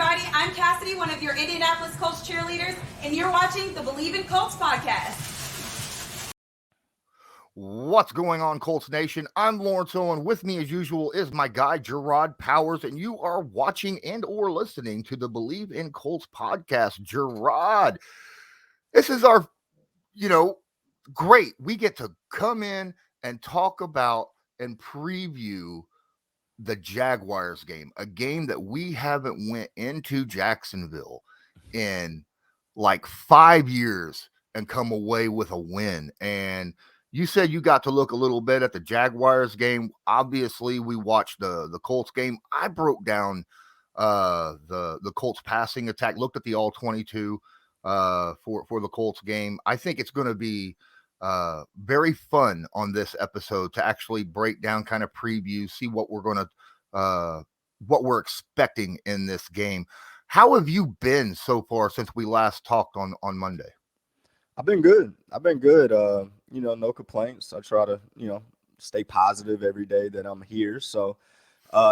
everybody. I'm Cassidy, one of your Indianapolis Colts cheerleaders, and you're watching the Believe in Colts podcast. What's going on, Colts Nation? I'm Lawrence Owen. With me, as usual, is my guy, Jarraud Powers, and you are watching and or listening to the Believe in Colts podcast. Jarraud, this is our, great. We get to come in and talk about and preview the Jaguars game, a game that we haven't went into Jacksonville in like 5 years and come away with a win. And you said you got to look a little bit at the Jaguars game. Obviously, we watched the Colts game. I broke down the Colts passing attack, looked at the all 22 for the Colts game. I think it's going to be very fun on this episode to actually break down, kind of preview, see what we're expecting in this game. How have you been so far since we last talked on Monday? I've been good. No complaints. I try to, stay positive every day that I'm here. So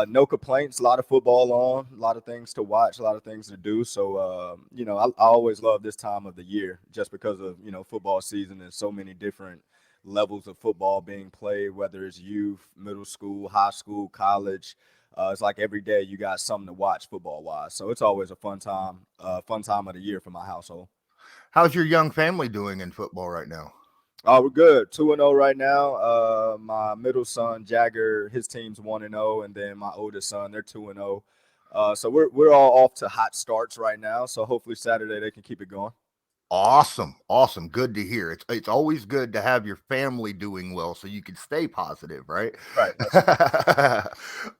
no complaints, a lot of football on, a lot of things to watch, a lot of things to do. So, I always love this time of the year just because of, football season and so many different levels of football being played, whether it's youth, middle school, high school, college. It's like every day you got something to watch football-wise. So it's always a fun time of the year for my household. How's your young family doing in football right now? Oh, we're good. 2-0 right now. My middle son, Jagger, his team's 1-0, and then my oldest son, they're 2-0. So we're all off to hot starts right now. So hopefully Saturday they can keep it going. Awesome. Good to hear. It's always good to have your family doing well so you can stay positive, right? Right.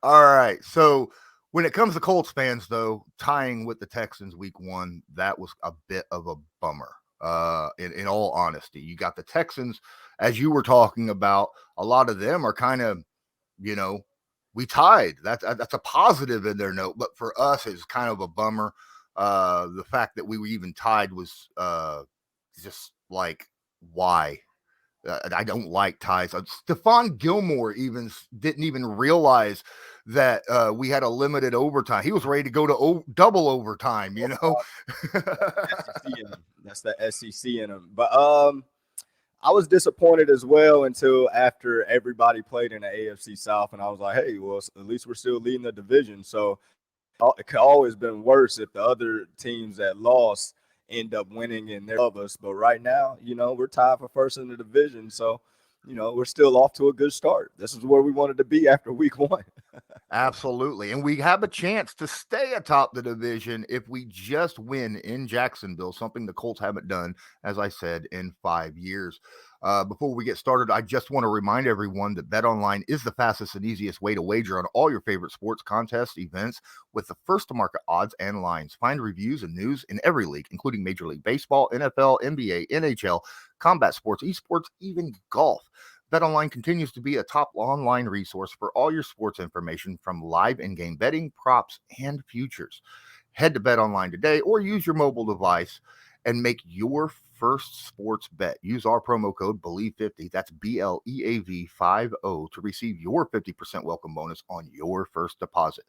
All right. So when it comes to Colts fans, though, tying with the Texans week 1, that was a bit of a bummer. In all honesty, you got the Texans, as you were talking about, a lot of them are kind of, we tied. That's a positive in their note, but for us, it's kind of a bummer. The fact that we were even tied was just like, why? I don't like ties. Stephon Gilmore didn't even realize that we had a limited overtime. He was ready to go to double overtime, That's the SEC in him. But I was disappointed as well until after everybody played in the AFC South, and I was like, hey, well, at least we're still leading the division. So it could always been worse if the other teams that lost end up winning and they're above us. But right now, we're tied for first in the division. So, we're still off to a good start. This is where we wanted to be after week 1. Absolutely. And we have a chance to stay atop the division if we just win in Jacksonville, something the Colts haven't done, as I said, in 5 years. Before we get started, I just want to remind everyone that BetOnline is the fastest and easiest way to wager on all your favorite sports, contests, events with the first-to-market odds and lines. Find reviews and news in every league, including Major League Baseball, NFL, NBA, NHL, combat sports, esports, even golf. BetOnline continues to be a top online resource for all your sports information, from live in-game betting, props, and futures. Head to BetOnline today or use your mobile device and make your first sports bet. Use our promo code BELIEVE50, that's BLEAV50, to receive your 50% welcome bonus on your first deposit.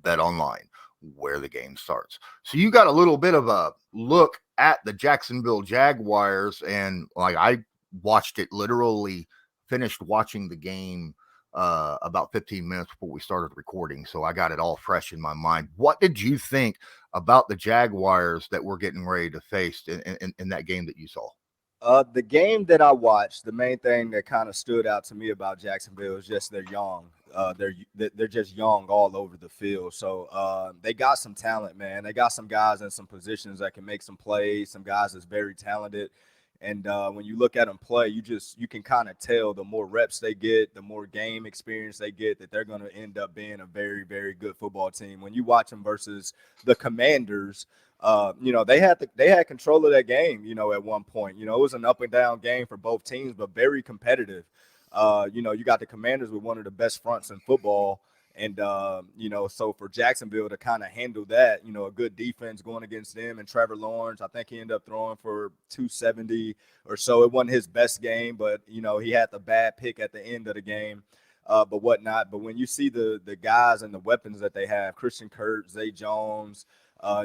BetOnline, where the game starts. So you got a little bit of a look at the Jacksonville Jaguars, and like I watched it literally. Finished watching the game about 15 minutes before we started recording, so I got it all fresh in my mind. What did you think about the Jaguars that we're getting ready to face in that game that you saw? The game that I watched, the main thing that kind of stood out to me about Jacksonville is just they're young. They're just young all over the field. So they got some talent, man. They got some guys in some positions that can make some plays, some guys that's very talented. And when you look at them play, you can kind of tell the more reps they get, the more game experience they get, that they're going to end up being a very, very good football team. When you watch them versus the Commanders, they had control of that game, at one point. It was an up and down game for both teams, but very competitive. You got the Commanders with one of the best fronts in football. And, so for Jacksonville to kind of handle that, a good defense going against them, and Trevor Lawrence, I think he ended up throwing for 270 or so. It wasn't his best game, but, he had the bad pick at the end of the game. but whatnot. But when you see the guys and the weapons that they have, Christian Kirk, Zay Jones,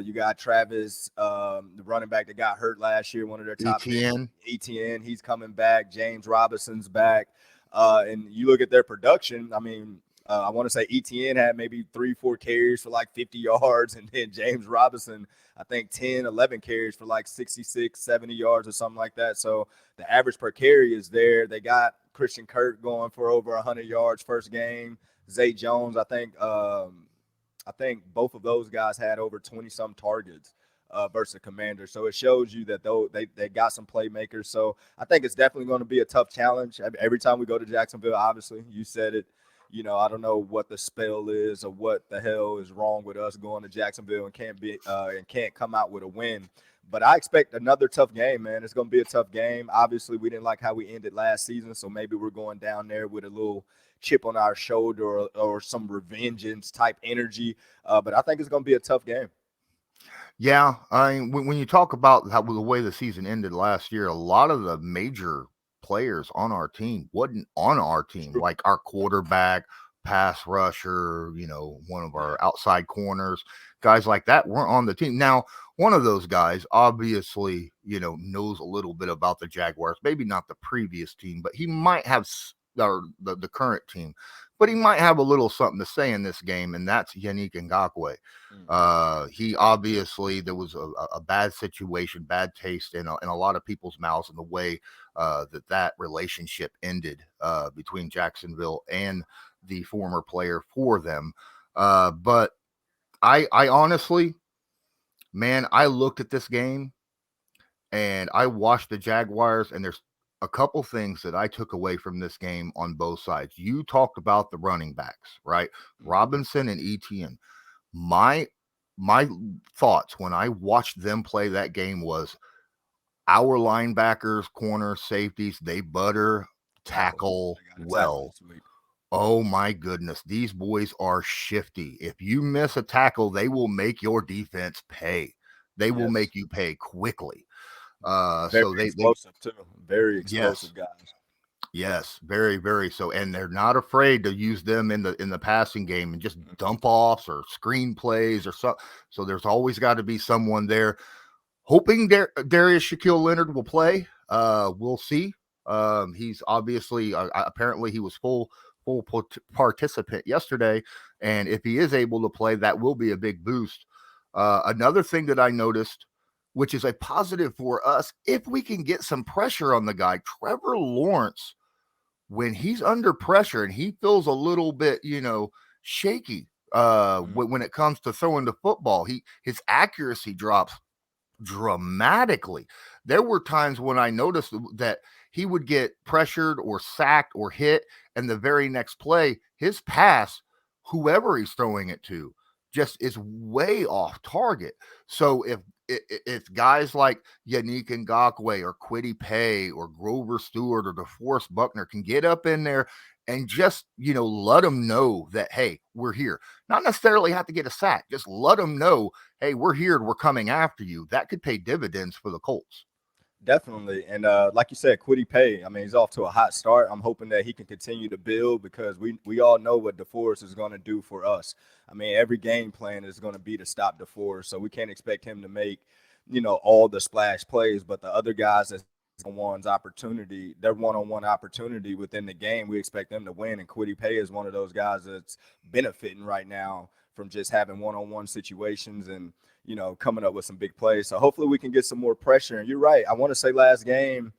you got Travis, the running back that got hurt last year, one of their top picks, ETN. ETN, he's coming back. James Robinson's back. And you look at their production, I mean, I want to say ETN had maybe 3-4 carries for like 50 yards. And then James Robinson, I think 10, 11 carries for like 66, 70 yards or something like that. So the average per carry is there. They got Christian Kirk going for over 100 yards first game. Zay Jones, I think both of those guys had over 20-some targets versus the Commanders. So it shows you that they got some playmakers. So I think it's definitely going to be a tough challenge. Every time we go to Jacksonville, obviously, you said it. I don't know what the spell is or what the hell is wrong with us going to Jacksonville and can't come out with a win. But I expect another tough game, man. It's going to be a tough game. Obviously, we didn't like how we ended last season, so maybe we're going down there with a little chip on our shoulder or some revengeance type energy. But I think it's going to be a tough game. Yeah, I mean, when you talk about the way the season ended last year, a lot of the major players on our team wasn't on our team, like our quarterback, pass rusher, one of our outside corners, guys like that weren't on the team. Now, one of those guys obviously, knows a little bit about the Jaguars, maybe not the previous team, but he might have the current team, but he might have a little something to say in this game, and that's Yannick Ngakoue. He obviously, there was a bad situation, bad taste in a lot of people's mouths in the way that relationship ended between Jacksonville and the former player for them. But I honestly, man, I looked at this game and I watched the Jaguars, and there's a couple things that I took away from this game on both sides. You talked about the running backs, right? Robinson and Etienne. My thoughts when I watched them play that game was our linebackers, corners, safeties, they tackle well. Oh my goodness, these boys are shifty. If you miss a tackle, they will make your defense pay. They will make you pay quickly. Very explosive too. Very explosive guys. Yes, very, very so. And they're not afraid to use them in the passing game and just dump offs or screen plays or so. So there's always got to be someone there. Hoping Darius Shaquille Leonard will play. We'll see. He's obviously apparently he was full participant yesterday, and if he is able to play, that will be a big boost. Another thing that I noticed, which is a positive for us, if we can get some pressure on the guy, Trevor Lawrence, when he's under pressure and he feels a little bit, shaky when it comes to throwing the football, his accuracy drops dramatically. There were times when I noticed that he would get pressured or sacked or hit, and the very next play, his pass, whoever he's throwing it to, just is way off target. So if guys like Yannick Ngakoue or Kwity Paye or Grover Stewart or DeForest Buckner can get up in there and just, let them know that, hey, we're here. Not necessarily have to get a sack. Just let them know, hey, we're here and we're coming after you. That could pay dividends for the Colts. Definitely. And like you said, Kwity Paye, I mean, he's off to a hot start. I'm hoping that he can continue to build because we all know what DeForest is going to do for us. I mean, every game plan is going to be to stop DeForest, so we can't expect him to make, all the splash plays, but the other guys that their one-on-one opportunity within the game, we expect them to win. And Kwity Paye is one of those guys that's benefiting right now from just having one-on-one situations and, coming up with some big plays. So hopefully we can get some more pressure. And you're right. I want to say last game,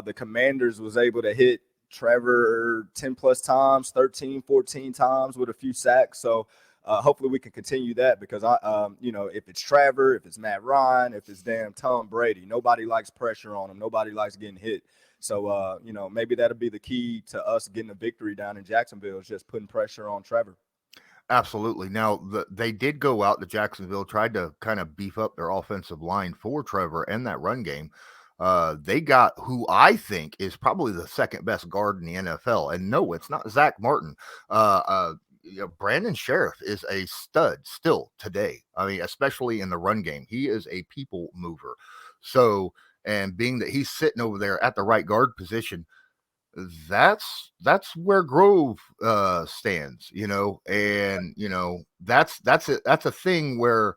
the Commanders was able to hit Trevor 10 plus times, 13, 14 times with a few sacks. So hopefully we can continue that because if it's Trevor, if it's Matt Ryan, if it's damn Tom Brady, nobody likes pressure on them. Nobody likes getting hit. So, maybe that'll be the key to us getting a victory down in Jacksonville is just putting pressure on Trevor. Absolutely. Now, they did go out to Jacksonville, tried to kind of beef up their offensive line for Trevor and that run game. They got who I think is probably the second best guard in the NFL. And no, it's not Zach Martin. Brandon Sheriff is a stud still today. I mean, especially in the run game. He is a people mover. So, and being that he's sitting over there at the right guard position, that's where Grove stands, and that's a thing where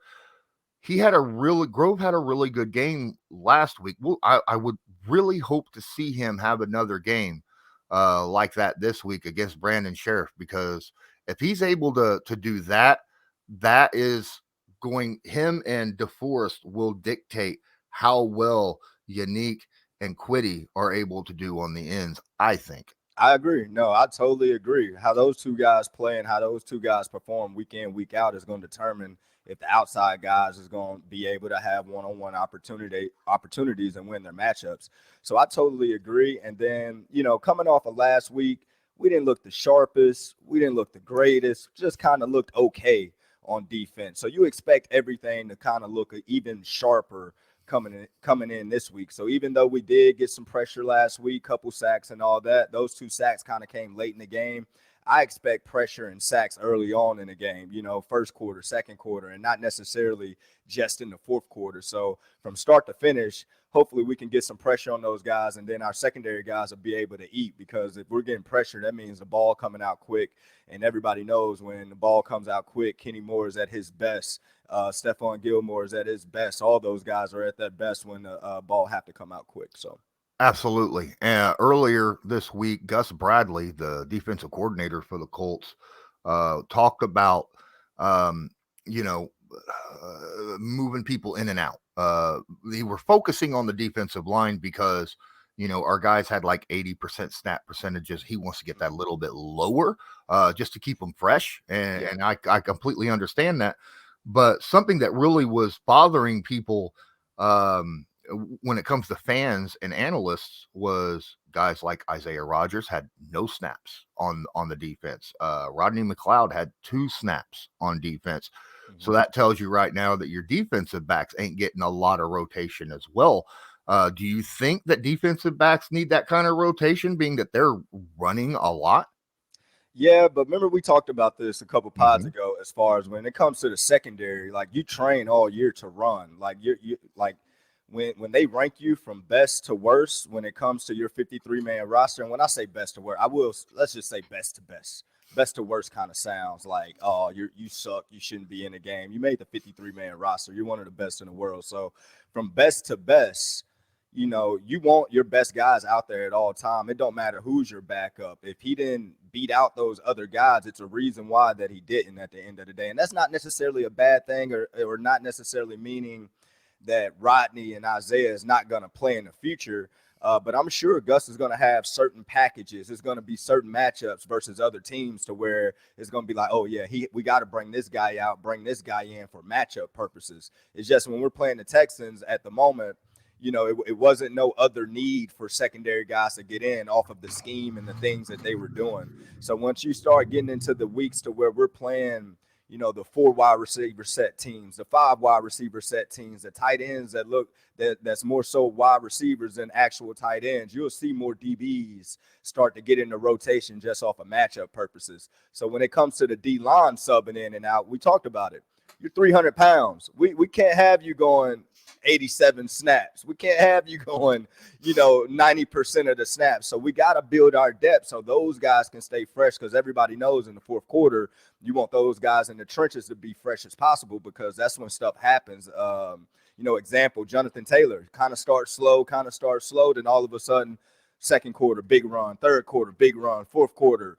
Grove had a really good game last week. Well, I would really hope to see him have another game like that this week against Brandon Sheriff, because if he's able to do that, that is going him and DeForest will dictate how well Yannick and Quiddy are able to do on the ends, I think. I agree. No, I totally agree. How those two guys play and how those two guys perform week in, week out is going to determine if the outside guys is going to be able to have one-on-one opportunities and win their matchups. So I totally agree. And then, coming off of last week, we didn't look the sharpest. We didn't look the greatest. Just kind of looked okay on defense. So you expect everything to kind of look even sharper coming in this week. So even though we did get some pressure last week, couple sacks and all that, those 2 sacks kind of came late in the game. I expect pressure and sacks early on in the game, first quarter, second quarter, and not necessarily just in the fourth quarter. So from start to finish, hopefully we can get some pressure on those guys, and then our secondary guys will be able to eat, because if we're getting pressure, that means the ball coming out quick, and everybody knows when the ball comes out quick, Kenny Moore is at his best. Stephon Gilmore is at his best. All those guys are at their best when the ball have to come out quick. So absolutely. Earlier this week, Gus Bradley, the defensive coordinator for the Colts, talked about moving people in and out. They were focusing on the defensive line because our guys had like 80% snap percentages. He wants to get that a little bit lower, just to keep them fresh, and I completely understand that. But something that really was bothering people when it comes to fans and analysts was guys like Isaiah Rodgers had no snaps on the defense. Rodney McLeod had 2 snaps on defense. Mm-hmm. So that tells you right now that your defensive backs ain't getting a lot of rotation as well. Do you think that defensive backs need that kind of rotation, being that they're running a lot? Yeah, but remember we talked about this a couple pods ago, as far as when it comes to the secondary, like you train all year to run. Like you like when they rank you from best to worst when it comes to your 53-man roster, and when I say best to worst, let's just say best to best. Best to worst kind of sounds like, oh, you suck, you shouldn't be in the game. You made the 53-man roster. You're one of the best in the world. So from best to best, you want your best guys out there at all time. It don't matter who's your backup. If he didn't beat out those other guys, it's a reason why that he didn't at the end of the day. And that's not necessarily a bad thing, or not necessarily meaning that Rodney and Isaiah is not going to play in the future. But I'm sure Gus is going to have certain packages. It's going to be certain matchups versus other teams to where it's going to be like, oh, yeah, we got to bring this guy out, bring this guy in for matchup purposes. It's just when we're playing the Texans at the moment, it wasn't no other need for secondary guys to get in off of the scheme and the things that they were doing. So once you start getting into the weeks to where we're playing, the 4 wide receiver set teams, the 5 wide receiver set teams, the tight ends that's more so wide receivers than actual tight ends, you'll see more DBs start to get into rotation just off of matchup purposes. So when it comes to the D-line subbing in and out, we talked about it. You're 300 pounds. We can't have you going 87 snaps. We can't have you going, 90% of the snaps. So we got to build our depth so those guys can stay fresh, because everybody knows in the fourth quarter, you want those guys in the trenches to be fresh as possible, because that's when stuff happens. Example, Jonathan Taylor kind of starts slow, then all of a sudden, second quarter, big run, third quarter, big run, fourth quarter,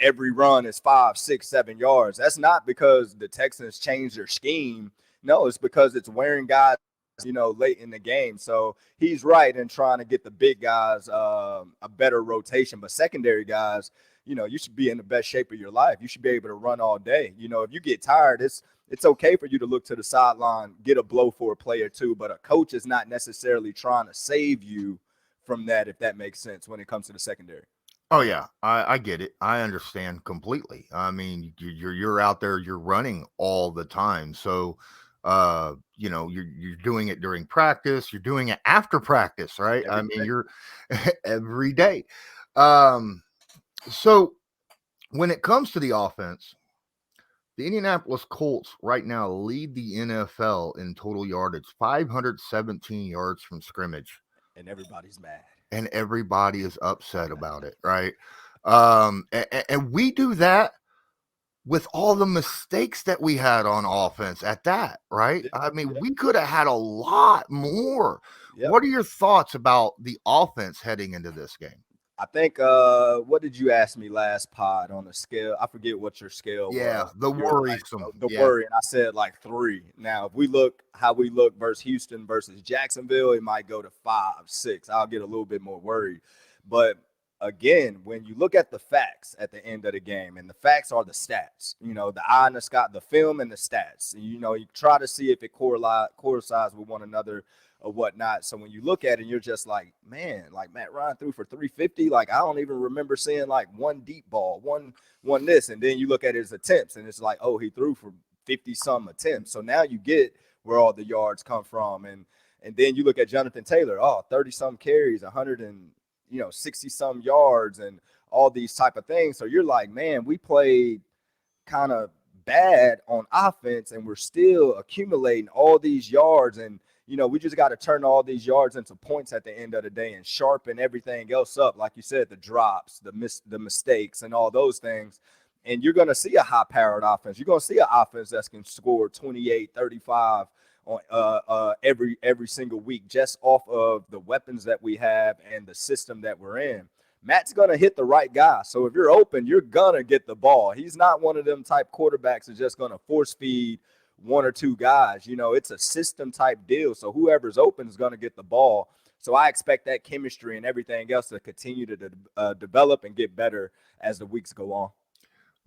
every run is 5, 6, 7 yards. That's not because the Texans changed their scheme. No, it's because it's wearing guys late in the game. So he's right in trying to get the big guys a better rotation. But secondary guys, you should be in the best shape of your life. You should be able to run all day. If you get tired, it's okay for you to look to the sideline, get a blow for a play or two. But a coach is not necessarily trying to save you from that, if that makes sense, when it comes to the secondary. Oh yeah, I get it. I understand completely. I mean, you're out there, you're running all the time. So you're doing it during practice, you're doing it after practice, right? I mean, you're every day. So when it comes to the offense, the Indianapolis Colts right now lead the NFL in total yardage, 517 yards from scrimmage. And everybody's mad. and everybody is upset about it, right? And we do that with all the mistakes that we had on offense at that, right? Yeah, I mean, yeah, we could have had a lot more. yep. What are your thoughts about the offense heading into this game? I think what did you ask me last pod on the scale? I forget what your scale Yeah, was. the You're like worrisome. the Yeah. worry, and I said like 3. Now, if we look how we look versus Houston versus Jacksonville, it might go to 5, 6. I'll get a little bit more worried. But again, when you look at the facts at the end of the game, and the facts are the stats, the eye in the sky, the film and the stats, and, you try to see if it coincides with one another or whatnot. So when you look at it, you're just like, man, like Matt Ryan threw for 350. Like I don't even remember seeing like one deep ball, one this. And then you look at his attempts, and it's like, oh, he threw for 50 some attempts. So now you get where all the yards come from. And then you look at Jonathan Taylor, 30 some carries, 100 and 60 some yards, and all these type of things. So you're like, man, we played kind of bad on offense, and we're still accumulating all these yards. And we just got to turn all these yards into points at the end of the day and sharpen everything else up. Like you said, the drops, the mistakes, and all those things. And you're going to see a high-powered offense. You're going to see an offense that can score 28, 35 on every single week, just off of the weapons that we have and the system that we're in. Matt's going to hit the right guy. So if you're open, you're going to get the ball. He's not one of them type quarterbacks that's just going to force feed one or two guys. It's a system type deal. So whoever's open is going to get the ball. So I expect that chemistry and everything else to continue to develop and get better as the weeks go on.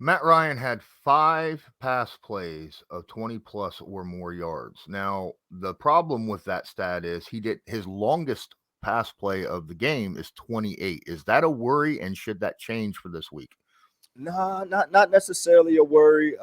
Matt Ryan had 5 pass plays of 20 plus or more yards. Now, the problem with that stat is his longest pass play of the game is 28. Is that a worry, and should that change for this week? Nah, not necessarily a worry.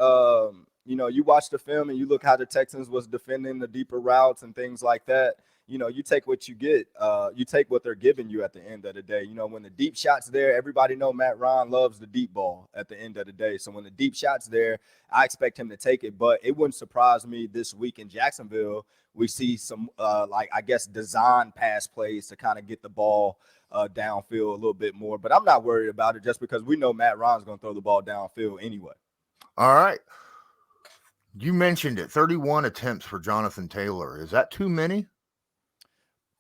You watch the film and you look how the Texans was defending the deeper routes and things like that. You take what you get. You take what they're giving you at the end of the day. When the deep shot's there, everybody know Matt Ryan loves the deep ball at the end of the day. So when the deep shot's there, I expect him to take it. But it wouldn't surprise me this week in Jacksonville, we see some design pass plays to kind of get the ball downfield a little bit more. But I'm not worried about it just because we know Matt Ryan's going to throw the ball downfield anyway. All right. You mentioned it, 31 attempts for Jonathan Taylor. Is that too many?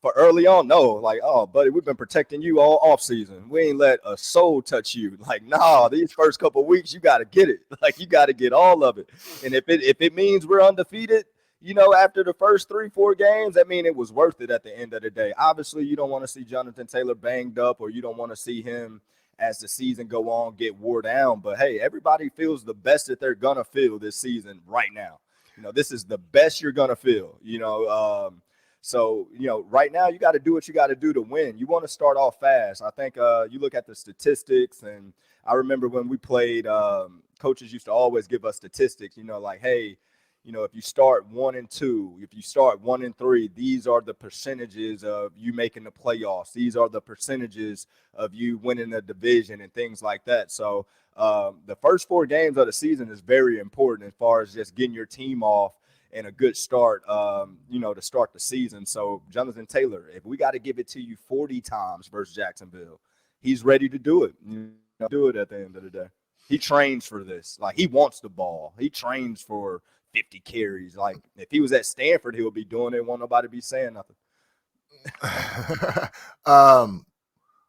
For early on, no. Like, oh, buddy, we've been protecting you all off season. We ain't let a soul touch you. Like, nah, these first couple of weeks, you got to get it. Like, you got to get all of it. And if it means we're undefeated, after the first 3-4 games, I mean, it was worth it at the end of the day. Obviously, you don't want to see Jonathan Taylor banged up, or you don't want to see him as the season go on get wore down. But hey, everybody feels the best that they're gonna feel this season right now. This is the best you're gonna feel. So right now you got to do what you got to do to win. You want to start off fast. I think you look at the statistics, and I remember when we played, coaches used to always give us statistics. Like, hey, if you start 1-2, if you start 1-3, these are the percentages of you making the playoffs. These are the percentages of you winning the division and things like that. So the first 4 games of the season is very important as far as just getting your team off and a good start, to start the season. So Jonathan Taylor, if we got to give it to you 40 times versus Jacksonville, he's ready to do it. Do it at the end of the day. He trains for this. Like, he wants the ball. He trains for 50 carries. Like, if he was at Stanford, he would be doing it. Won't nobody be saying nothing. I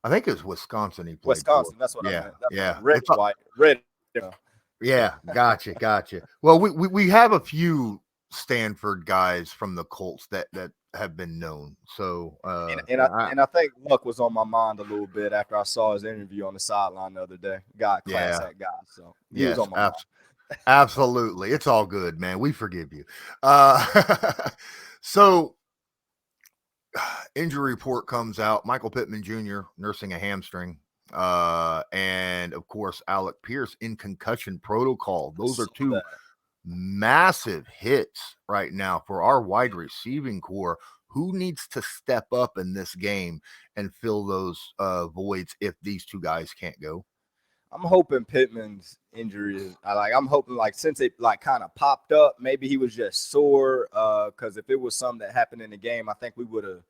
think it was Wisconsin he played Wisconsin, for. that's what I meant. That's yeah. Red, white, red. Yeah, gotcha. Well, we have a few Stanford guys from the Colts that have been known. So I think Luck was on my mind a little bit after I saw his interview on the sideline the other day. Class act guy. So he was on my mind. Absolutely. It's all good, man. We forgive you. So injury report comes out. Michael Pittman Jr. nursing a hamstring. And of course, Alec Pierce in concussion protocol. Those are 2 massive hits right now for our wide receiving core. Who needs to step up in this game and fill those voids if these 2 guys can't go? I'm hoping Pittman's injury is I'm hoping since it kind of popped up, maybe he was just sore. Because if it was something that happened in the game, I think we would have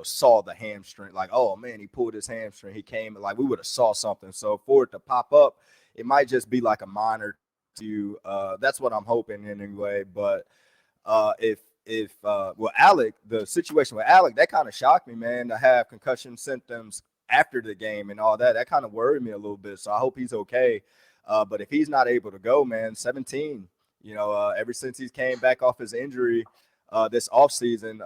saw the hamstring, like, oh man, he pulled his hamstring, he came, like we would have saw something. So for it to pop up, it might just be like a minor to that's what I'm hoping anyway. But if Alec, the situation with Alec, that kind of shocked me, man, to have concussion symptoms after the game and all that. That kind of worried me a little bit. So I hope he's okay. But if he's not able to go, man, 17, ever since he's came back off his injury this offseason,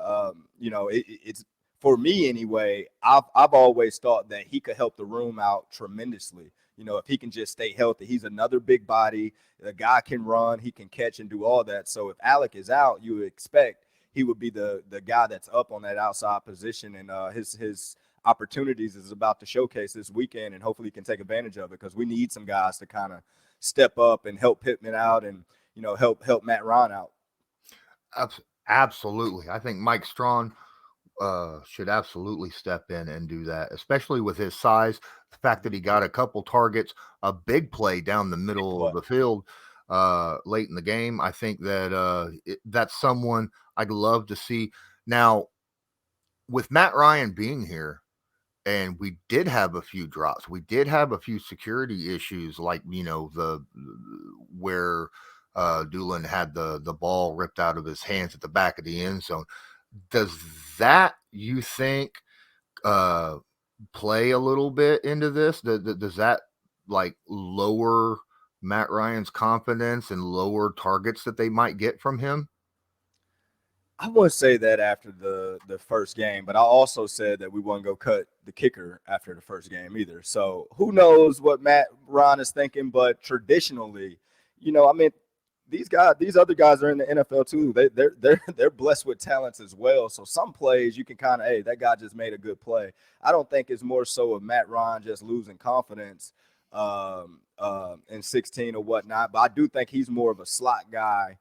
it's for me anyway. I've always thought that he could help the room out tremendously. If he can just stay healthy, he's another big body. The guy can run, he can catch and do all that. So if Alec is out, you would expect he would be the guy that's up on that outside position, and his opportunities is about to showcase this weekend, and hopefully he can take advantage of it because we need some guys to kind of step up and help Pittman out and help Matt Ryan out. Absolutely. I think Mike Strawn should absolutely step in and do that, especially with his size. The fact that he got a couple targets, a big play down the middle of the field late in the game. I think that that's someone I'd love to see. Now, with Matt Ryan being here, and we did have a few drops. We did have a few security issues, like the where Doolin had the ball ripped out of his hands at the back of the end zone. Does that, you think, play a little bit into this? Does that like lower Matt Ryan's confidence and lower targets that they might get from him? I wouldn't say that after the first game, but I also said that we wouldn't go cut the kicker after the first game either. So who knows what Matt Ryan is thinking? But traditionally, these other guys are in the NFL too. They're blessed with talents as well. So some plays you can kind of, hey, that guy just made a good play. I don't think it's more so of Matt Ryan just losing confidence in 16 or whatnot. But I do think he's more of a slot guy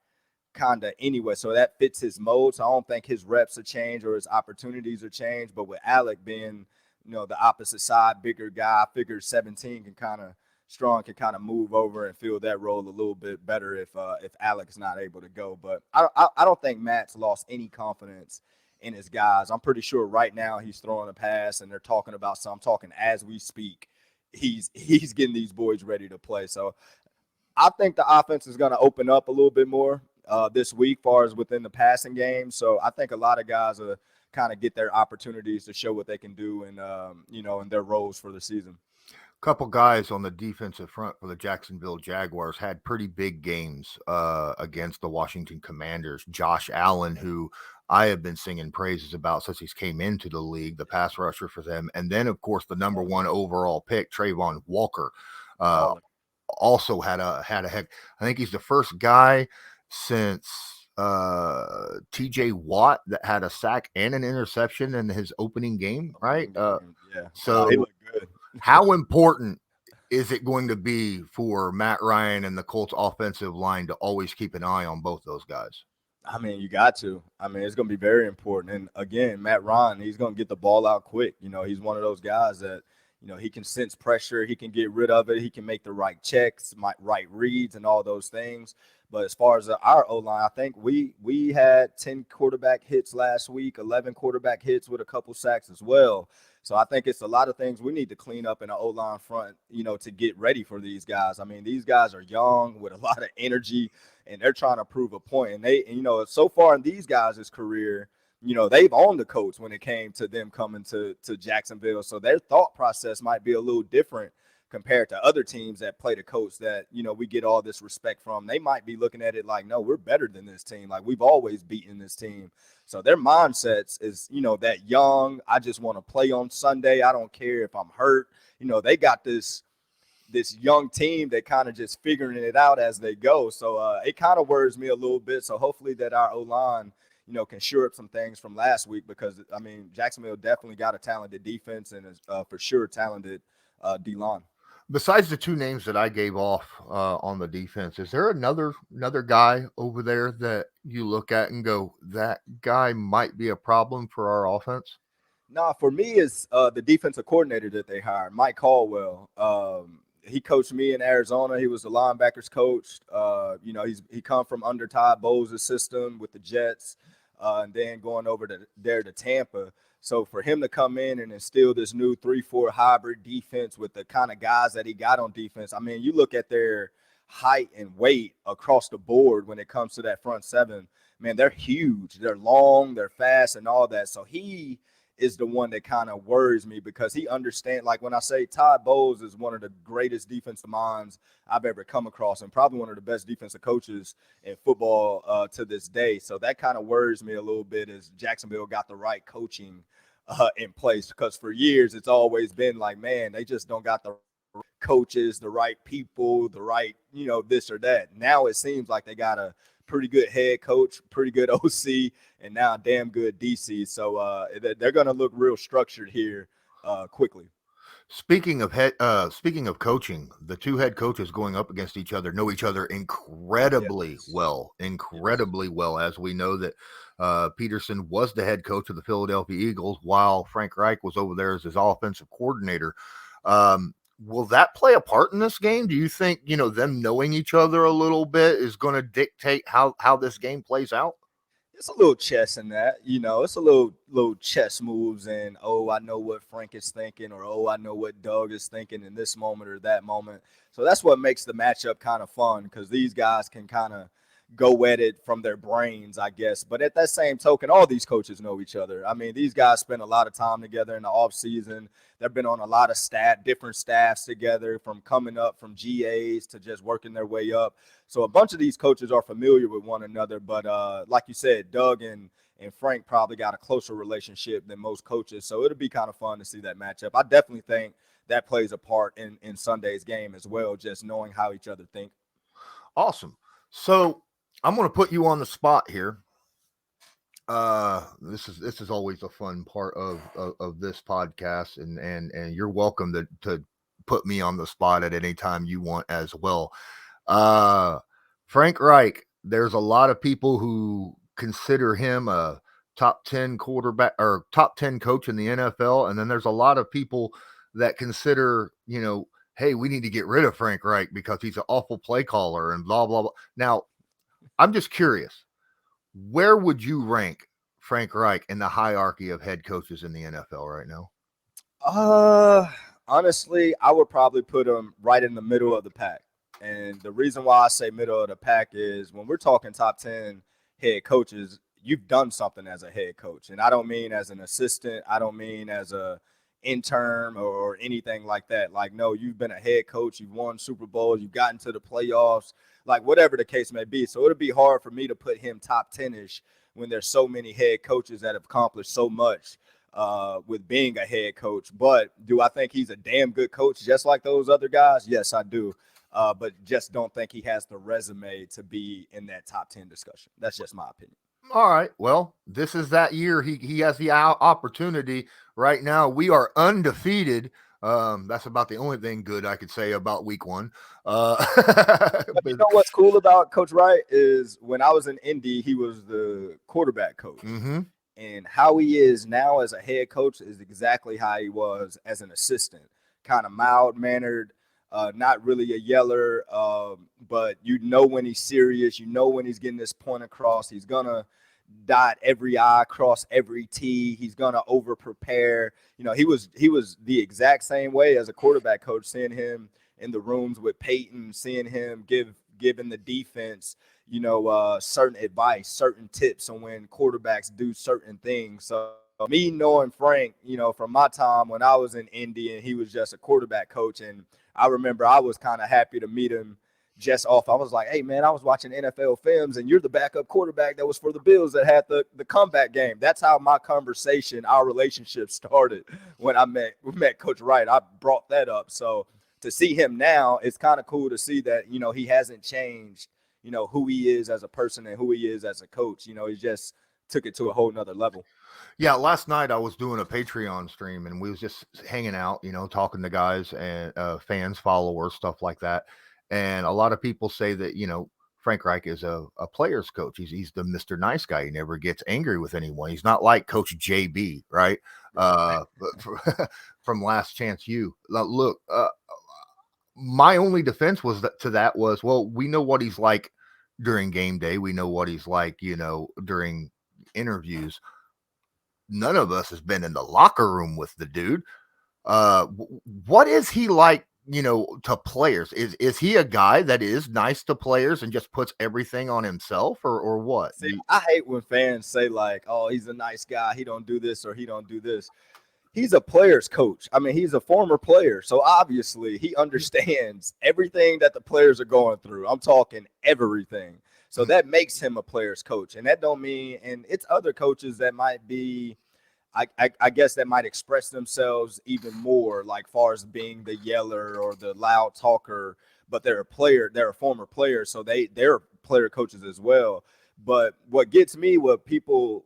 kind of anyway, so that fits his mode. So I don't think his reps are changed or his opportunities are changed. But with Alec being, the opposite side, bigger guy, I figure 17 can kind of move over and fill that role a little bit better if Alec's not able to go. But I don't think Matt's lost any confidence in his guys. I'm pretty sure right now he's throwing a pass and they're talking about some. I'm talking as we speak. He's getting these boys ready to play. So I think the offense is going to open up a little bit more this week, far as within the passing game. So I think a lot of guys will kind of get their opportunities to show what they can do and in their roles for the season. A couple guys on the defensive front for the Jacksonville Jaguars had pretty big games against the Washington Commanders. Josh Allen, who I have been singing praises about since he's came into the league, the pass rusher for them. And then, of course, the number one overall pick, Trayvon Walker, also had a heck. I think he's the first guy since TJ Watt that had a sack and an interception in his opening game, right? Yeah. So he looked good. How important is it going to be for Matt Ryan and the Colts offensive line to always keep an eye on both those guys? I mean, you got to. I mean, it's going to be very important. And again, Matt Ryan, he's going to get the ball out quick. He's one of those guys that, he can sense pressure. He can get rid of it. He can make the right checks, right reads, and all those things. But as far as our O-line, I think we had 10 quarterback hits last week, 11 quarterback hits with a couple sacks as well. So I think it's a lot of things we need to clean up in the O-line front, to get ready for these guys. I mean, these guys are young with a lot of energy, and they're trying to prove a point. And so far in these guys' career, they've owned the Colts when it came to them coming to Jacksonville. So their thought process might be a little different compared to other teams that play the Colts that, we get all this respect from. They might be looking at it like, no, we're better than this team. Like, we've always beaten this team. So their mindsets is, that young. I just want to play on Sunday. I don't care if I'm hurt. They got this young team that kind of just figuring it out as they go. So it kind of worries me a little bit. So hopefully that our O-line, can shore up some things from last week, because, I mean, Jacksonville definitely got a talented defense and is for sure talented D-line. Besides the two names that I gave off on the defense, is there another guy over there that you look at and go, that guy might be a problem for our offense? Nah, for me, it's the defensive coordinator that they hired, Mike Caldwell. He coached me in Arizona. He was the linebackers coach. He come from under Todd Bowles' system with the Jets. and then going over there to Tampa. So for him to come in and instill this new 3-4 hybrid defense with the kind of guys that he got on defense, I mean, you look at their height and weight across the board when it comes to that front seven, man, they're huge. They're long, they're fast, and all that. So he is the one that kind of worries me because he understands, like when I say Todd Bowles is one of the greatest defensive minds I've ever come across and probably one of the best defensive coaches in football to this day. So that kind of worries me a little bit as Jacksonville got the right coaching in place, because for years it's always been like, man, they just don't got the coaches, the right people, the right, this or that. Now it seems like they got a pretty good head coach, pretty good OC, and now a damn good DC. So they're going to look real structured here quickly. Speaking of coaching, the two head coaches going up against each other know each other incredibly well, as we know that Peterson was the head coach of the Philadelphia Eagles while Frank Reich was over there as his offensive coordinator. Will that play a part in this game? Do you think, them knowing each other a little bit is going to dictate how this game plays out? It's a little chess in that, it's a little chess moves, and I know what Frank is thinking, or I know what Doug is thinking in this moment or that moment. So that's what makes the matchup kind of fun, because these guys can kind of go at it from their brains, I guess. But at that same token, all these coaches know each other. I mean, these guys spend a lot of time together in the off season. They've been on a lot of different staffs together, from coming up from GAs to just working their way up. So a bunch of these coaches are familiar with one another. But like you said, Doug and Frank probably got a closer relationship than most coaches. So it'll be kind of fun to see that matchup. I definitely think that plays a part in Sunday's game as well, just knowing how each other think. Awesome. So I'm going to put you on the spot here. This is always a fun part of this podcast, and you're welcome to put me on the spot at any time you want as well. Frank Reich, there's a lot of people who consider him a top 10 quarterback or top 10 coach in the NFL, and then there's a lot of people that consider, hey, we need to get rid of Frank Reich because he's an awful play caller and blah blah blah. Now, I'm just curious, where would you rank Frank Reich in the hierarchy of head coaches in the NFL right now? Honestly, I would probably put him right in the middle of the pack. And the reason why I say middle of the pack is when we're talking top 10 head coaches, you've done something as a head coach. And I don't mean as an assistant. I don't mean as a intern or anything like that. Like, no, you've been a head coach. You've won Super Bowls. You've gotten to the playoffs, like whatever the case may be. So it'll be hard for me to put him top 10-ish when there's so many head coaches that have accomplished so much with being a head coach. But do I think he's a damn good coach just like those other guys? Yes, I do. But just don't think he has the resume to be in that top 10 discussion. That's just my opinion. All right. Well, this is that year. He has the opportunity right now. We are undefeated. That's about the only thing good I could say about week one. But you know what's cool about Coach Wright is when I was in Indy, he was the quarterback coach. Mm-hmm. And how he is now as a head coach is exactly how he was as an assistant. Kind of mild-mannered, not really a yeller, but when he's serious, when he's getting this point across. He's going to dot every I, cross every T. He's going to over-prepare. He was the exact same way as a quarterback coach, seeing him in the rooms with Peyton, seeing him giving the defense, certain advice, certain tips on when quarterbacks do certain things. So me knowing Frank, from my time when I was in Indy and he was just a quarterback coach, and I remember I was kind of happy to meet him just off. I was like, hey, man, I was watching NFL films, and you're the backup quarterback that was for the Bills that had the comeback game. That's how our relationship started when we met Coach Wright. I brought that up. So to see him now, it's kind of cool to see that, he hasn't changed, who he is as a person and who he is as a coach. He just took it to a whole nother level. Yeah, last night I was doing a Patreon stream, and we was just hanging out, talking to guys and fans, followers, stuff like that. And a lot of people say that, Frank Reich is a player's coach. He's the Mr. Nice Guy. He never gets angry with anyone. He's not like Coach JB, right? But from Last Chance U. Look, my only defense was well, we know what he's like during game day. We know what he's like, during interviews. None of us has been in the locker room with the dude. What is he like, to players? Is he a guy that is nice to players and just puts everything on himself, or what? See, I hate when fans say like, "Oh, he's a nice guy. He don't do this or he don't do this." He's a player's coach. I mean, he's a former player, so obviously he understands everything that the players are going through. I'm talking everything. So that makes him a player's coach, and that don't mean. And it's other coaches that might be, I guess, that might express themselves even more, like far as being the yeller or the loud talker. But they're a player. They're a former player, so they're player coaches as well. But what gets me, what people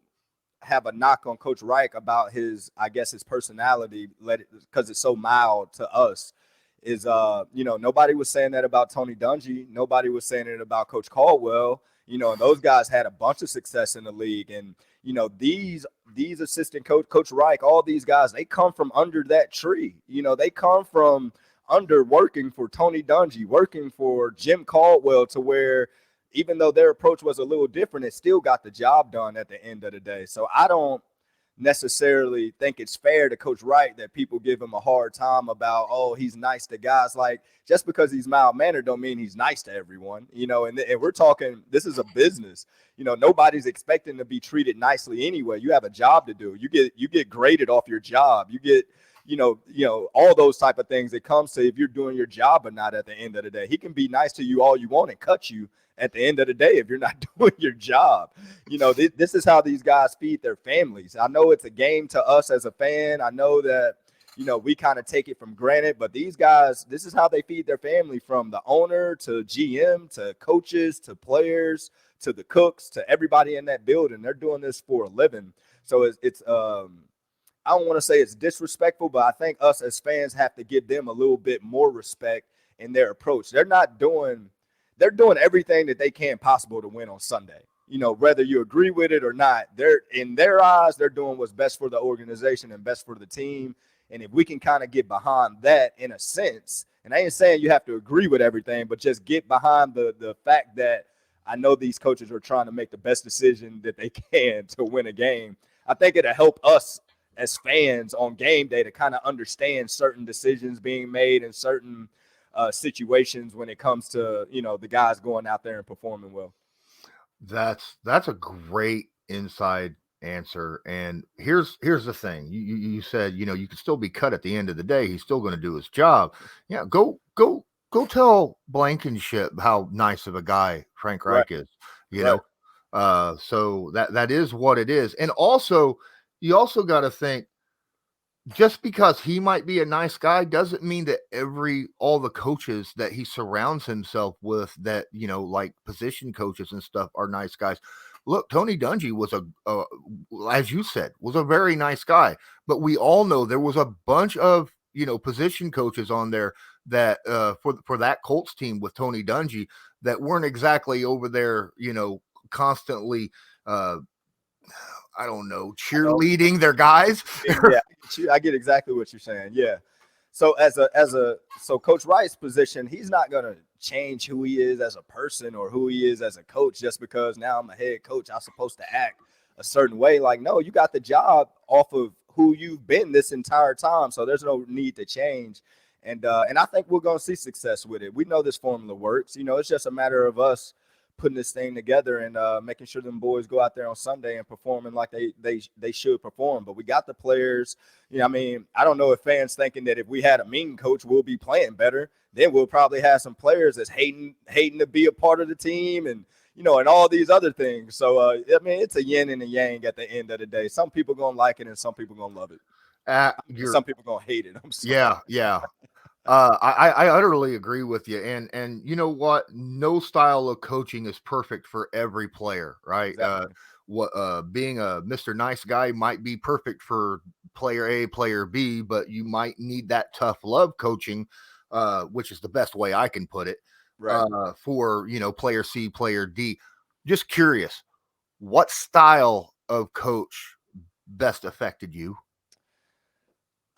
have a knock on Coach Reich about his personality, because it's so mild to us, is nobody was saying that about Tony Dungy. Nobody was saying it about Coach Caldwell. And those guys had a bunch of success in the league. And these assistant Coach Reich, all these guys, they come from under that tree. They come from under working for Tony Dungy, working for Jim Caldwell, to where even though their approach was a little different, it still got the job done at the end of the day. So I don't necessarily think it's fair to Coach Wright that people give him a hard time about, oh, he's nice to guys. Like, just because he's mild-mannered don't mean he's nice to everyone, and we're talking, this is a business. Nobody's expecting to be treated nicely anyway. You have a job to do. You get graded off your job. You get all those type of things. It comes to if you're doing your job or not at the end of the day. He can be nice to you all you want and cut you at the end of the day if you're not doing your job. This is how these guys feed their families. I know it's a game to us as a fan. I know that, we kind of take it for granted, but these guys, this is how they feed their family, from the owner to GM to coaches to players to the cooks to everybody in that building. They're doing this for a living. So it's I don't want to say it's disrespectful, but I think us as fans have to give them a little bit more respect in their approach. They're doing everything that they can possible to win on Sunday. Whether you agree with it or not, they're, in their eyes, they're doing what's best for the organization and best for the team. And if we can kind of get behind that in a sense, and I ain't saying you have to agree with everything, but just get behind the fact that I know these coaches are trying to make the best decision that they can to win a game. I think it'll help us as fans on game day to kind of understand certain decisions being made in certain situations when it comes to, the guys going out there and performing well. That's a great inside answer. And here's the thing. You said, you could still be cut at the end of the day. He's still going to do his job. Yeah. Go tell Blankenship how nice of a guy Frank Reich is, so that is what it is. And also, you also got to think, just because he might be a nice guy doesn't mean that all the coaches that he surrounds himself with, that, like position coaches and stuff, are nice guys. Look, Tony Dungy was as you said, was a very nice guy, but we all know there was a bunch of, position coaches on there that for that Colts team with Tony Dungy that weren't exactly over there, constantly I don't know, cheerleading their guys. Yeah, I get exactly what you're saying. Yeah. So so Coach Wright's position, he's not going to change who he is as a person or who he is as a coach just because now I'm a head coach, I'm supposed to act a certain way. Like, no, you got the job off of who you've been this entire time. So there's no need to change. And I think we're going to see success with it. We know this formula works. It's just a matter of us putting this thing together and making sure them boys go out there on Sunday and performing like they should perform. But we got the players. I don't know if fans thinking that if we had a mean coach, we'll be playing better. Then we'll probably have some players that's hating to be a part of the team and, and all these other things. So, it's a yin and a yang at the end of the day. Some people going to like it and some people going to love it. Some people going to hate it. I'm sorry. Yeah. I utterly agree with you. And you know what? No style of coaching is perfect for every player, right? Exactly. Being a Mr. Nice Guy might be perfect for player A, player B, but you might need that tough love coaching, which is the best way I can put it, right. For, player C, player D. Just curious, what style of coach best affected you?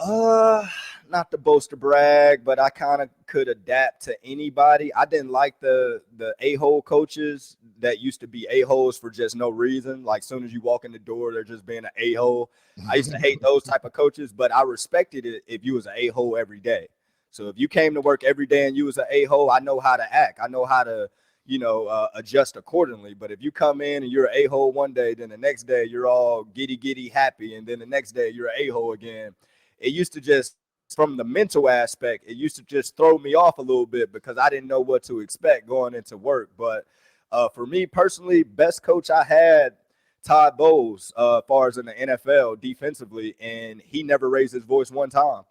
Not to boast or brag, but I kind of could adapt to anybody. I didn't like the a-hole coaches that used to be a-holes for just no reason. Like, soon as you walk in the door, they're just being an a-hole. I used to hate those type of coaches, but I respected it if you was an a-hole every day. So if you came to work every day and you was an a-hole, I know how to act. I know how to, adjust accordingly. But if you come in and you're an a-hole one day, then the next day you're all giddy happy, and then the next day you're an a-hole again. It used to just, from the mental aspect, it used to just throw me off a little bit because I didn't know what to expect going into work. But for me personally, best coach I had, Todd Bowles, as far as in the NFL defensively, and he never raised his voice one time.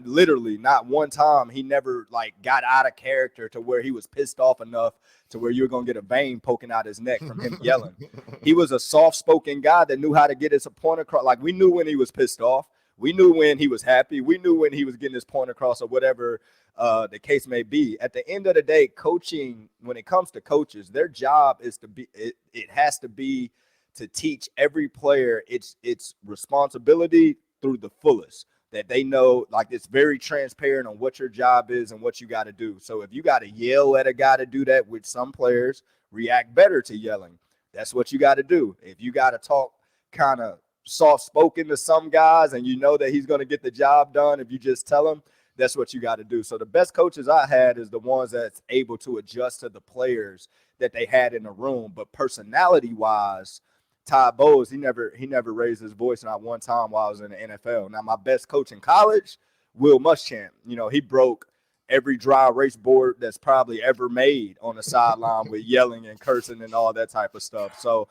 Literally not one time. He never got out of character to where he was pissed off enough to where you were going to get a vein poking out his neck from him yelling. He was a soft-spoken guy that knew how to get his point across. Like, we knew when he was pissed off. We knew when he was happy. We knew when he was getting his point across, or whatever the case may be. At the end of the day, coaching, when it comes to coaches, their job is to be, it has to be to teach every player its responsibility through the fullest. That they know, it's very transparent on what your job is and what you got to do. So if you got to yell at a guy to do that, which some players react better to yelling, that's what you got to do. If you got to talk kind of soft-spoken to some guys and you know that he's going to get the job done, if you just tell him, that's what you got to do. So the best coaches I had is the ones that's able to adjust to the players that they had in the room. But personality-wise, Todd Bowles, he never raised his voice not one time while I was in the NFL. Now, my best coach in college, Will Muschamp, he broke every dry erase board that's probably ever made on the sideline with yelling and cursing and all that type of stuff. So,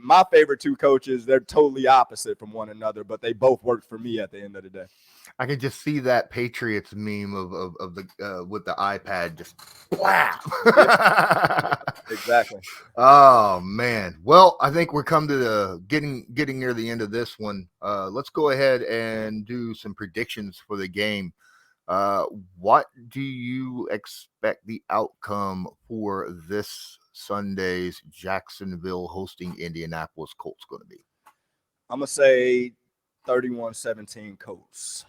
my favorite two coaches, they're totally opposite from one another, but they both worked for me at the end of the day. I can just see that Patriots meme of the with the iPad just blah. Exactly. Oh man. Well, I think we're come to the getting near the end of this one. Let's go ahead and do some predictions for the game. What do you expect the outcome for this Sunday's Jacksonville hosting Indianapolis Colts going to be? I'm going to say 31-17 Colts.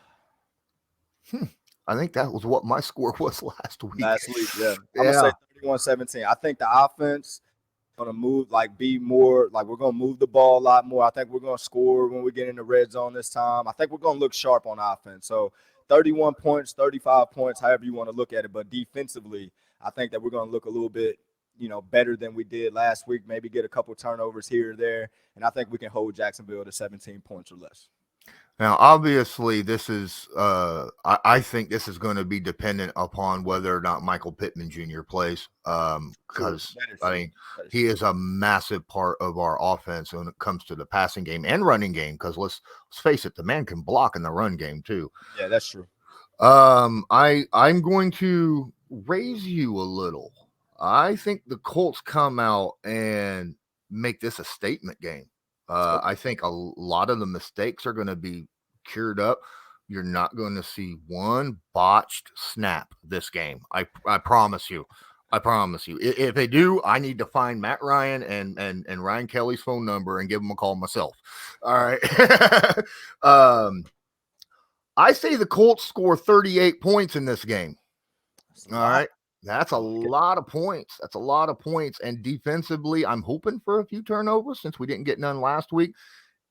I think that was what my score was last week. Yeah. I'm going to say 31-17. I think the offense is going to move, be more, we're going to move the ball a lot more. I think we're going to score when we get in the red zone this time. I think we're going to look sharp on offense. So 31 points, 35 points, however you want to look at it. But defensively, I think that we're going to look a little bit, better than we did last week, maybe get a couple turnovers here or there. And I think we can hold Jacksonville to 17 points or less. Now, obviously, this is I think this is going to be dependent upon whether or not Michael Pittman Jr. plays, because he is a massive part of our offense when it comes to the passing game and running game. Because let's face it, the man can block in the run game too. Yeah, that's true. I'm going to raise you a little. I think the Colts come out and make this a statement game. I think a lot of the mistakes are going to be cured up. You're not going to see one botched snap this game. I promise you. I promise you. If they do, I need to find Matt Ryan and Ryan Kelly's phone number and give them a call myself. All right. I say the Colts score 38 points in this game. All right. That's a lot of points. That's a lot of points. And defensively, I'm hoping for a few turnovers since we didn't get none last week.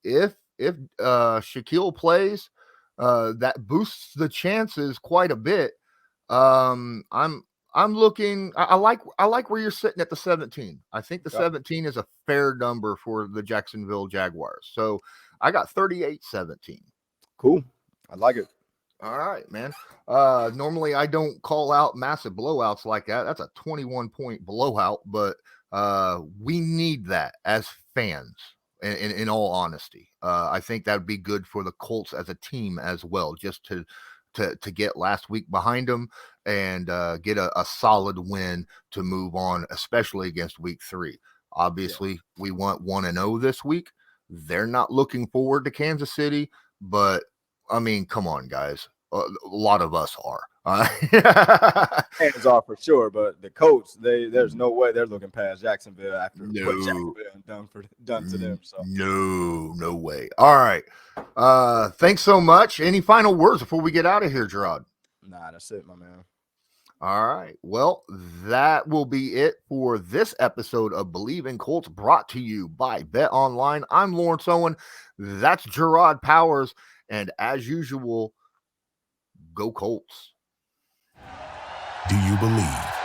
If Shaquille plays, that boosts the chances quite a bit. I'm looking. I like where you're sitting at the 17. I think the 17 is a fair number for the Jacksonville Jaguars. So I got 38-17. Cool. I like it. All right, man. Normally I don't call out massive blowouts like that. That's a 21-point blowout, but we need that as fans. In all honesty, I think that would be good for the Colts as a team as well, just to get last week behind them and get a solid win to move on, especially against week 3. Obviously, we want 1-0 this week. They're not looking forward to Kansas City, but I mean, come on, guys. A lot of us are. Hands off for sure, but the Colts, there's no way they're looking past Jacksonville after what Jacksonville done to them. So no way. All right. Thanks so much. Any final words before we get out of here, Jerraud? Nah, that's it, my man. All right. Well, that will be it for this episode of Believe in Colts, brought to you by Bet Online. I'm Lawrence Owen. That's Jarraud Powers. And as usual, go Colts. Do you believe?